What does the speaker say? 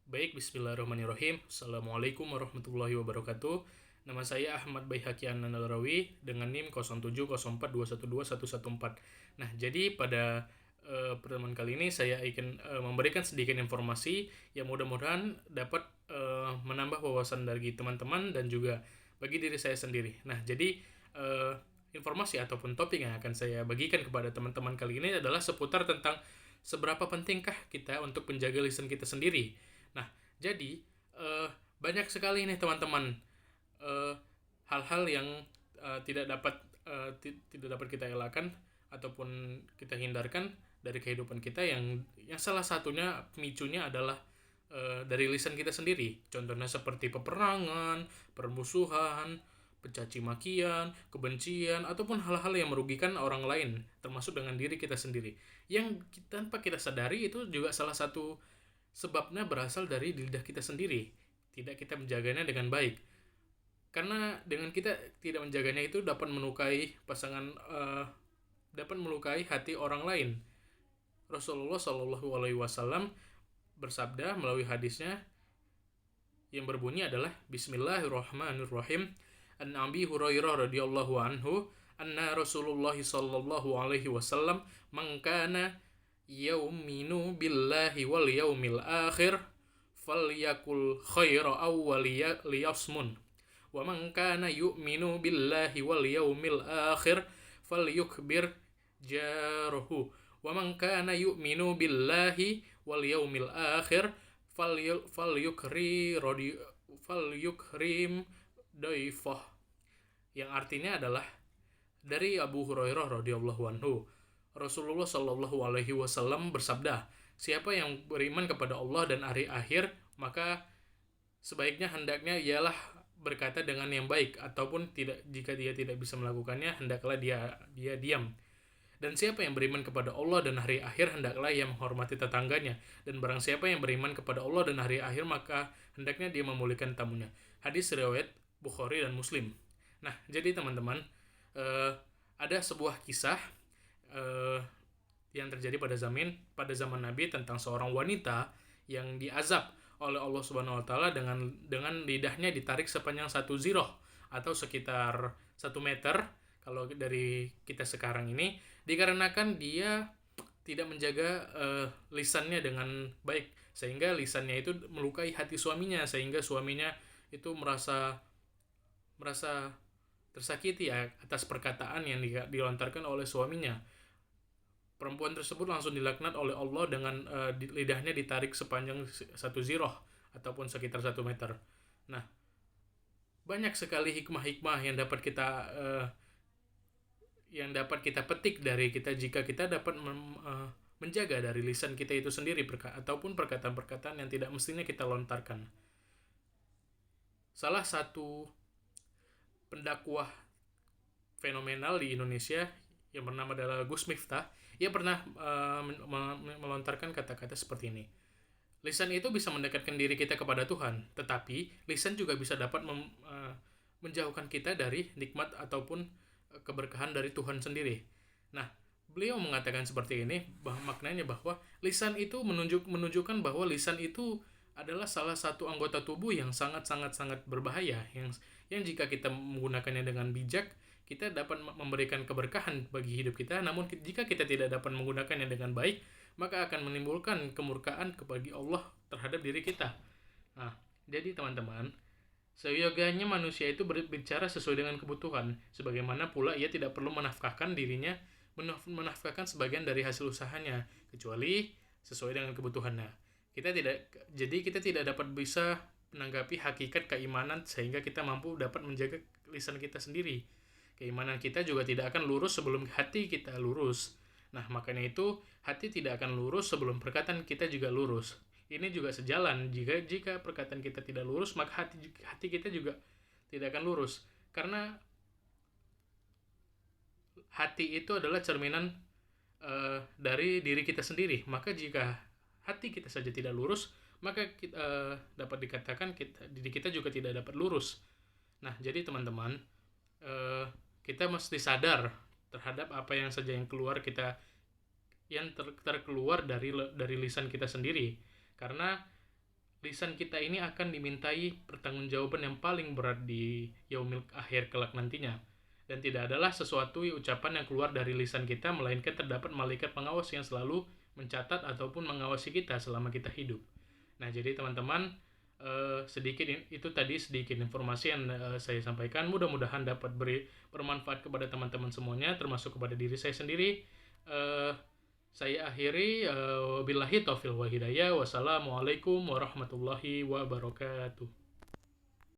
Baik, bismillahirrahmanirrahim. Assalamualaikum warahmatullahi wabarakatuh. Nama saya Ahmad Baihaqi An-Nalarawi dengan NIM 0704212114. Nah, jadi pada pertemuan kali ini saya akan memberikan sedikit informasi yang mudah-mudahan dapat menambah wawasan bagi teman-teman dan juga bagi diri saya sendiri. Nah, jadi eh, informasi ataupun topik yang akan saya bagikan kepada teman-teman kali ini adalah seputar tentang seberapa pentingkah kita untuk menjaga lisan kita sendiri. Nah, jadi eh, banyak sekali nih teman-teman eh, hal-hal yang tidak dapat kita elakkan ataupun kita hindarkan dari kehidupan kita yang salah satunya pemicunya adalah dari lisan kita sendiri. Contohnya seperti peperangan, permusuhan, pencaci makian, kebencian, ataupun hal-hal yang merugikan orang lain, termasuk dengan diri kita sendiri. Yang tanpa kita sadari itu juga salah satu sebabnya berasal dari lidah kita sendiri. Tidak kita menjaganya dengan baik. Karena dengan kita tidak menjaganya itu dapat melukai dapat melukai hati orang lain. Rasulullah Shallallahu Alaihi Wasallam bersabda melalui hadisnya yang berbunyi adalah Bismillahirrahmanirrahim. An Abi Hurairah radhiyallahu anhu anna Rasulullah sallallahu alaihi wasallam man kana yauminu billahi wal yaumil akhir falyakul khaira aw liyasmun wa man kana yu'minu billahi wal yaumil akhir falyukbir jarahu wa man kana yu'minu billahi wal yaumil akhir falyukrim daifah, yang artinya adalah dari Abu Hurairah radhiyallahu anhu. Rasulullah Shallallahu alaihi wasallam bersabda, siapa yang beriman kepada Allah dan hari akhir, maka sebaiknya hendaknya ialah berkata dengan yang baik, ataupun tidak, jika dia tidak bisa melakukannya, hendaklah dia diam. Dan siapa yang beriman kepada Allah dan hari akhir, hendaklah ia menghormati tetangganya. Dan barang siapa yang beriman kepada Allah dan hari akhir, maka hendaknya dia memulihkan tamunya. Hadis riwayat Bukhari dan Muslim. Nah, jadi teman-teman, ada sebuah kisah eh, yang terjadi pada zaman Nabi tentang seorang wanita yang diazab oleh Allah Subhanahu wa taala dengan lidahnya ditarik sepanjang 1 zirah atau sekitar 1 meter kalau dari kita sekarang ini, dikarenakan dia tidak menjaga lisannya dengan baik, sehingga lisannya itu melukai hati suaminya, sehingga suaminya itu merasa tersakiti ya atas perkataan yang dilontarkan oleh suaminya. Perempuan tersebut langsung dilaknat oleh Allah dengan lidahnya ditarik sepanjang 1 zirah ataupun sekitar 1 meter. Nah, banyak sekali hikmah-hikmah yang dapat kita petik dari kita jika kita dapat menjaga dari lisan kita itu sendiri ataupun perkataan-perkataan yang tidak mestinya kita lontarkan. Salah satu pendakwah fenomenal di Indonesia yang bernama adalah Gus Miftah, ia pernah melontarkan kata-kata seperti ini. Lisan itu bisa mendekatkan diri kita kepada Tuhan, tetapi lisan juga bisa dapat menjauhkan kita dari nikmat ataupun keberkahan dari Tuhan sendiri. Nah, beliau mengatakan seperti ini, maknanya bahwa lisan itu menunjukkan bahwa lisan itu adalah salah satu anggota tubuh yang sangat berbahaya, yang jika kita menggunakannya dengan bijak, kita dapat memberikan keberkahan bagi hidup kita. Namun jika kita tidak dapat menggunakannya dengan baik, maka akan menimbulkan kemurkaan bagi Allah terhadap diri kita. Nah, jadi teman-teman, seyoganya manusia itu berbicara sesuai dengan kebutuhan, sebagaimana pula ia tidak perlu menafkahkan sebagian dari hasil usahanya, kecuali sesuai dengan kebutuhannya. Kita tidak dapat bisa menanggapi hakikat keimanan sehingga kita mampu dapat menjaga lisan kita sendiri. Keimanan kita juga tidak akan lurus sebelum hati kita lurus. Nah, makanya itu hati tidak akan lurus sebelum perkataan kita juga lurus. Ini juga sejalan. Jika perkataan kita tidak lurus, maka hati kita juga tidak akan lurus. Karena hati itu adalah cerminan dari diri kita sendiri. Maka jika hati kita saja tidak lurus, maka dapat dikatakan diri kita juga tidak dapat lurus. Nah, jadi teman-teman, kita mesti sadar terhadap apa yang saja yang terkeluar dari lisan kita sendiri, karena lisan kita ini akan dimintai pertanggungjawaban yang paling berat di yaumil akhir kelak nantinya. Dan tidak adalah sesuatu ucapan yang keluar dari lisan kita, melainkan terdapat malaikat pengawas yang selalu mencatat ataupun mengawasi kita selama kita hidup. Nah, jadi teman-teman, itu tadi sedikit informasi yang saya sampaikan. Mudah-mudahan dapat bermanfaat kepada teman-teman semuanya, termasuk kepada diri saya sendiri. Saya akhiri, billahi taufiq wa hidayah. Wassalamualaikum warahmatullahi wabarakatuh.